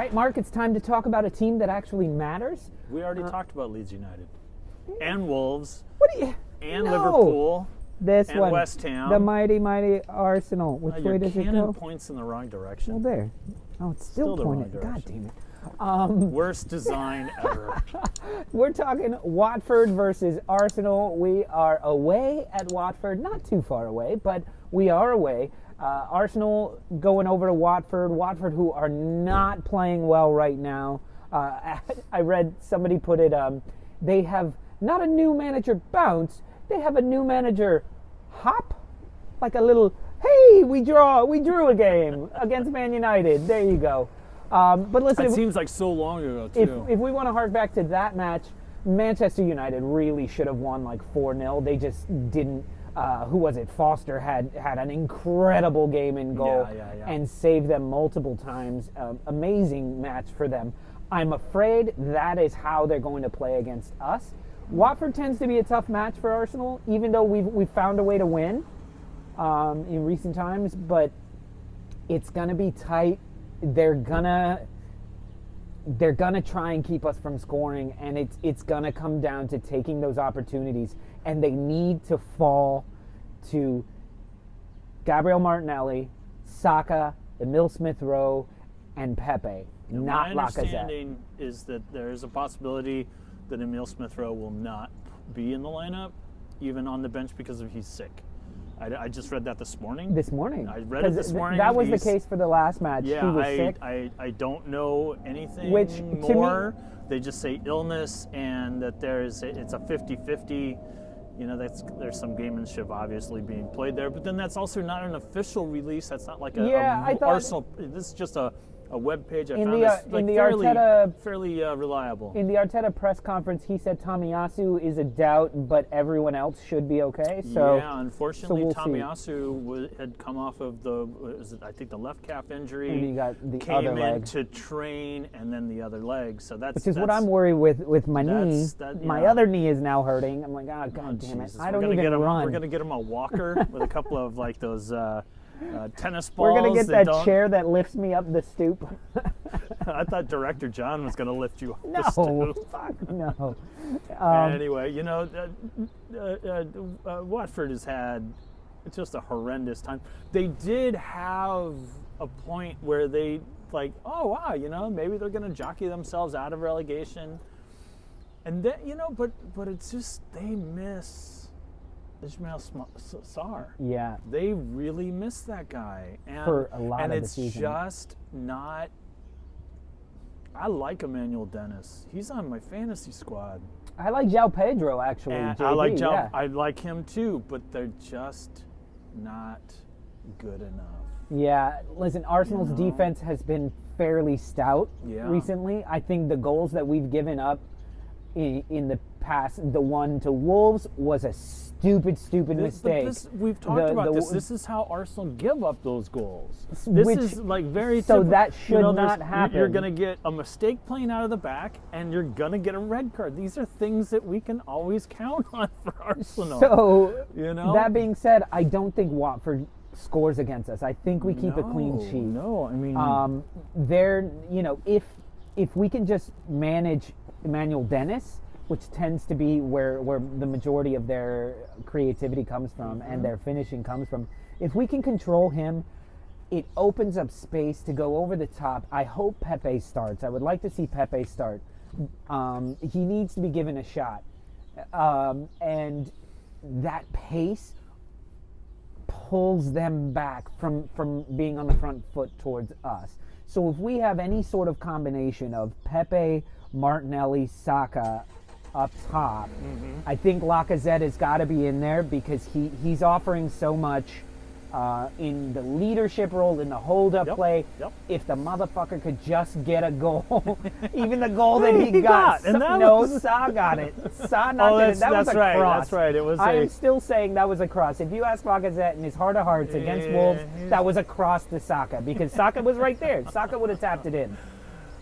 right, Mark, it's time to talk about a team that actually matters. We already talked about Leeds United. And Wolves. What do you... And No. Liverpool. This and one. West Ham. The mighty, mighty Arsenal. Which way does it Cannon go? points in the wrong direction. Well, there. Oh, it's still the wrong pointing. God direction. damn it. Worst design ever. We're talking Watford versus Arsenal. We are away at Watford. Not too far away, but we are away. Arsenal going over to Watford. Watford, who are not playing well right now. I read somebody put it, they have not a new manager bounce, they have a new manager hop. Like a little, hey, we drew a game against Man United. There you go. But listen, It seems like so long ago, too. if we want to hark back to that match, Manchester United really should have won like 4-0. They just didn't. Who was it? Foster had an incredible game in goal and saved them multiple times. Amazing match for them. I'm afraid that is how they're going to play against us. Watford tends to be a tough match for Arsenal, even though we've found a way to win in recent times. But it's gonna be tight. They're gonna try and keep us from scoring, and it's gonna come down to taking those opportunities, and they need to fall to Gabriel Martinelli, Saka, Emile Smith-Rowe, and Pepe, not Lacazette. My understanding is that there is a possibility that Emile Smith-Rowe will not be in the lineup, even on the bench, because he's sick. I just read that this morning. I read it this morning. That was the case for the last match. Yeah, he was sick. I don't know anything to more. me, they just say illness and that it's a 50-50. You know, there's some gamemanship obviously being played there, but then that's also not an official release. That's not like I thought Arsenal. This is just a web page I found fairly reliable. In the Arteta press conference, he said Tomiyasu is a doubt, but everyone else should be okay. So yeah, unfortunately, we'll Tomiyasu had come off of the left calf injury. And he got the came other in leg to train, and then the other leg. So which is what I'm worried with my knee. My other knee is now hurting. I'm like, God damn it! I don't even run. We're gonna get him a walker with a couple of like those. Tennis balls. We're going to get that chair that lifts me up the stoop. I thought Director John was going to lift you up the stoop. Stoop. Fuck no. Anyway, you know, Watford has had just a horrendous time. They did have a point where they like, oh wow, you know, maybe they're going to jockey themselves out of relegation. And then, you know, but it's just they miss Ismail Sarr. Yeah. They really miss that guy. And, for a lot and of the season. it's just not... I like Emmanuel Dennis. He's on my fantasy squad. I like João Pedro, actually. And JB, I like him too, but they're just not good enough. Yeah, listen, Arsenal's defense has been fairly stout recently. I think the goals that we've given up in the past, the one to Wolves, was a stupid mistake. We've talked about this. This is how Arsenal give up those goals. This is like very so typical. that should not happen. You're going to get a mistake playing out of the back, and you're going to get a red card. These are things that we can always count on for Arsenal. So, you know? That being said, I don't think Watford scores against us. I think we keep a clean sheet. No, I mean, if we can just manage Emmanuel Dennis, which tends to be where the majority of their creativity comes from and their finishing comes from. If we can control him, it opens up space to go over the top. I hope Pepe starts. I would like to see Pepe start. He needs to be given a shot. And that pace pulls them back from being on the front foot towards us. So if we have any sort of combination of Pepe, Martinelli, Saka up top, I think Lacazette has got to be in there because he's offering so much in the leadership role, in the hold-up play. Yep. If the motherfucker could just get a goal, even the goal that he got. Sa got it. Sa knocked it. That was a cross. That's right. It was. I am still saying that was a cross. If you ask Lacazette in his heart of hearts against Wolves, that was a cross to Saka because Saka was right there. Saka would have tapped it in.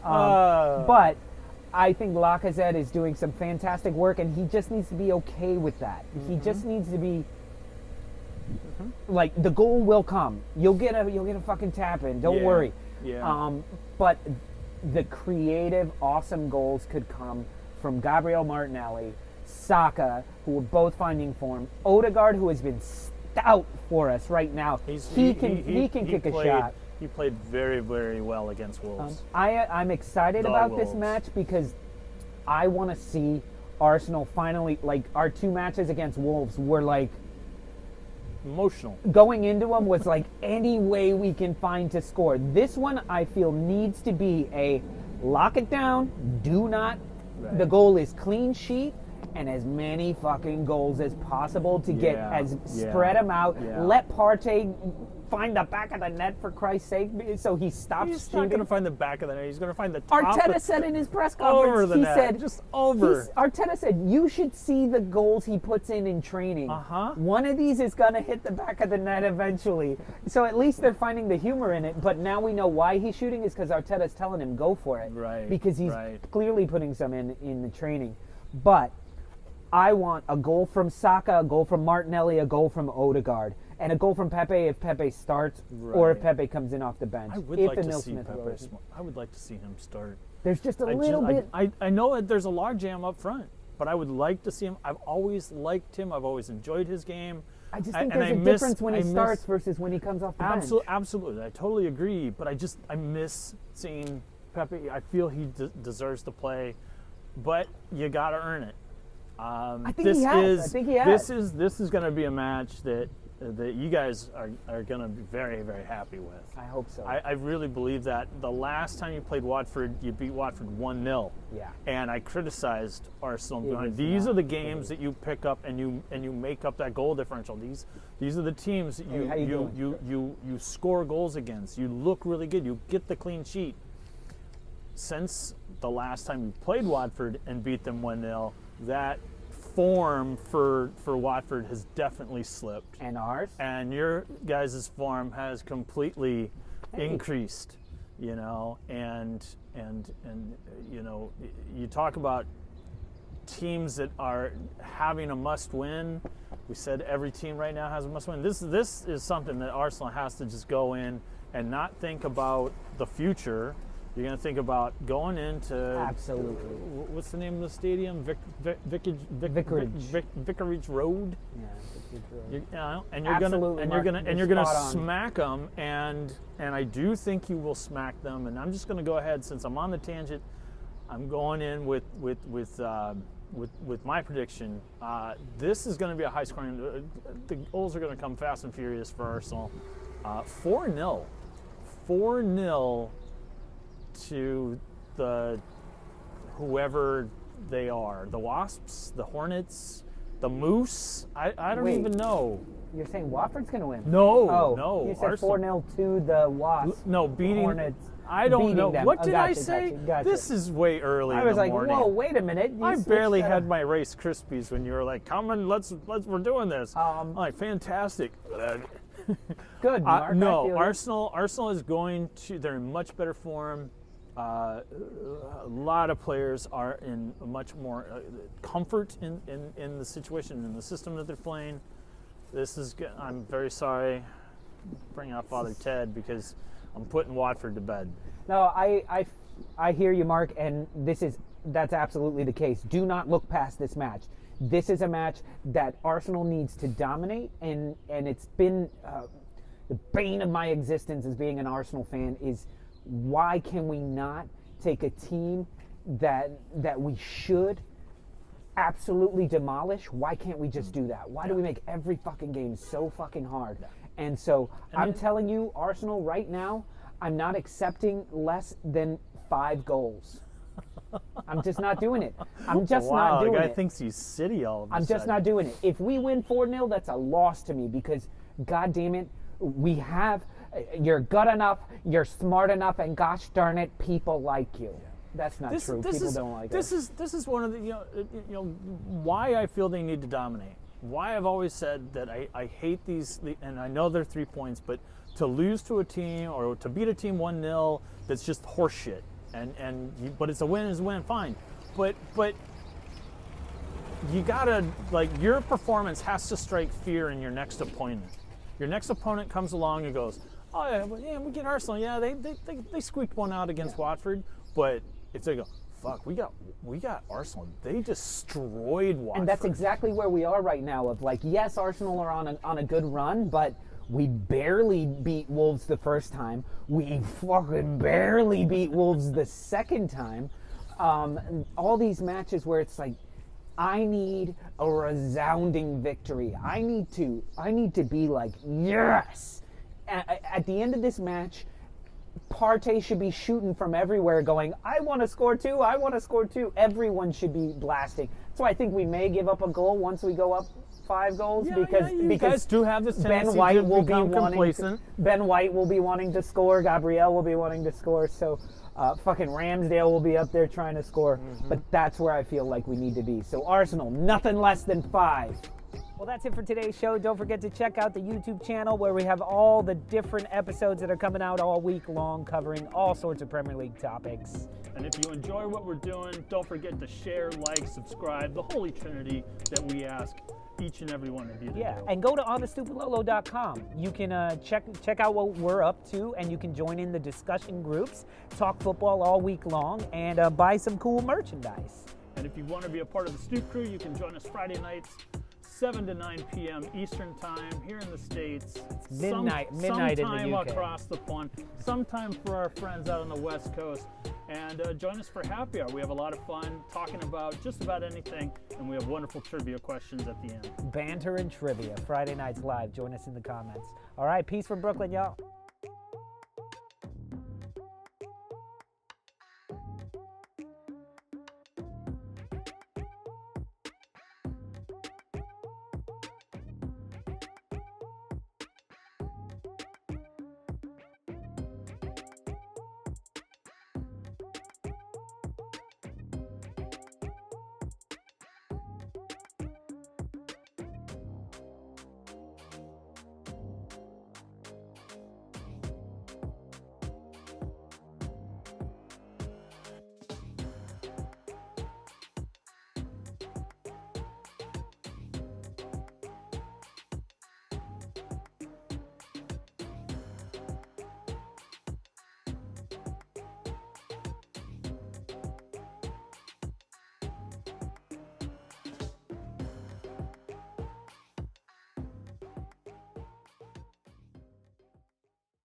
But I think Lacazette is doing some fantastic work, and he just needs to be okay with that. He just needs to be like, the goal will come. You'll get a fucking tap in. Don't worry. Yeah. But the creative, awesome goals could come from Gabriel Martinelli, Saka, who are both finding form, Odegaard, who has been stout for us right now. He can kick a shot. He played very, very well against Wolves. I'm excited about this match because I want to see Arsenal finally, like, our 2 matches against Wolves were like emotional. Going into them was like any way we can find to score. This one I feel needs to be a lock it down, do not. Right. The goal is clean sheet and as many fucking goals as possible to get spread them out. Yeah. Let Partey find the back of the net for Christ's sake, so he stops He's shooting. Not going to find the back of the net. He's going to find the top. Arteta said in his press conference, over the he net. said, just over. Arteta said, you should see the goals he puts in training. One of these is going to hit the back of the net eventually. So at least they're finding the humor in it. But now we know why he's shooting is because Arteta's telling him go for it. Right. Because he's clearly putting some in the training. But I want a goal from Saka, a goal from Martinelli, a goal from Odegaard, and a goal from Pepe if Pepe starts or if Pepe comes in off the bench. I would like to see Pepe. I would like to see him start. There's just a little bit. I know that there's a logjam up front, but I would like to see him. I've always liked him. I've always enjoyed his game. I just think there's a difference when he starts versus when he comes off the bench. Absolutely. I totally agree, but I miss seeing Pepe. I feel he deserves to play, but you got to earn it. I think he has. This is going to be a match that you guys are going to be very, very happy with. I hope so. I really believe that. The last time you played Watford, you beat Watford 1-0. Yeah. And I criticized Arsenal. These are the games that you pick up and you make up that goal differential. These are the teams that you score goals against. You look really good. You get the clean sheet. Since the last time you played Watford and beat them 1-0, that form for Watford has definitely slipped. And ours? And your guys' form has completely increased, you know, and you know, you talk about teams that are having a must win. We said every team right now has a must win. This is something that Arsenal has to just go in and not think about the future. You're going to think about going into absolutely. What's the name of the stadium? Vicarage Road. Yeah, and you're gonna smack them, and I do think you will smack them. And I'm just going to go ahead, since I'm on the tangent. I'm going in with my prediction. This is going to be a high scoring. The goals are going to come fast and furious for Arsenal. 4-0. 4-0. To the whoever they are, the Wasps, the Hornets, the Moose. I don't even know. You're saying Watford's going to win? No. You said 4-0 to the Wasps. No, beating Hornets. I don't know. Them. What did I say? Gotcha. This is way early. I was like, morning. whoa, wait a minute. I barely had my Rice Krispies when you were like, come on, let's we're doing this. I'm like, fantastic. Good, Mark. No, Arsenal is going to. They're in much better form. A lot of players are in much more comfort in the situation, in the system that they're playing. I'm very sorry, bring out Father Ted, because I'm putting Watford to bed. No, I hear you, Mark, and that's absolutely the case. Do not look past this match. This is a match that Arsenal needs to dominate, and it's been the bane of my existence as being an Arsenal fan is, why can we not take a team that we should absolutely demolish? Why can't we just do that? Why do we make every fucking game so fucking hard? And so I'm telling you, Arsenal right now, I'm not accepting less than 5 goals. I'm just not doing it. I'm just not doing it. Wow, the guy thinks he's City all of a sudden. I'm just not doing it. If we win 4-0, that's a loss to me, because, God damn it, you're good enough, you're smart enough, and gosh darn it, people like you. That's not true. People don't like this. This is one of the you know why I feel they need to dominate. Why I've always said that I hate these, and I know they're 3 points, but to lose to a team or to beat a team 1-0, that's just horseshit. But it's a win is a win, fine. But you gotta, like, your performance has to strike fear in your next opponent. Your next opponent comes along and goes, oh yeah, we get Arsenal. Yeah, they squeaked one out against Watford, But it's like, fuck, we got Arsenal. They destroyed Watford. And that's exactly where we are right now. Of like, yes, Arsenal are on a good run, but we barely beat Wolves the first time. We fucking barely beat Wolves the second time. All these matches where it's like, I need a resounding victory. I need to be like, yes. At the end of this match, Partey should be shooting from everywhere going, I want to score two, I want to score two. Everyone should be blasting. So I think we may give up a goal once we go up 5 goals because you guys do have this tendency Ben White to will be become wanting complacent. Ben White will be wanting to score, Gabriel will be wanting to score, so fucking Ramsdale will be up there trying to score. But that's where I feel like we need to be. So Arsenal, nothing less than 5. Well, that's it for today's show. Don't forget to check out the YouTube channel where we have all the different episodes that are coming out all week long covering all sorts of Premier League topics. And if you enjoy what we're doing, don't forget to share, like, subscribe, the Holy Trinity that we ask each and every one of you to do. And go to onthestupidlolo.com. You can check out what we're up to, and you can join in the discussion groups, talk football all week long, and buy some cool merchandise. And if you want to be a part of the Stoop crew, you can join us Friday nights, 7 to 9 p.m. Eastern time here in the States. Midnight in the sometime UK. across the pond, sometime for our friends out on the West Coast. And join us for happy hour. We have a lot of fun talking about just about anything, and we have wonderful trivia questions at the end. Banter and trivia, Friday nights live. Join us in the comments. All right, peace from Brooklyn, y'all.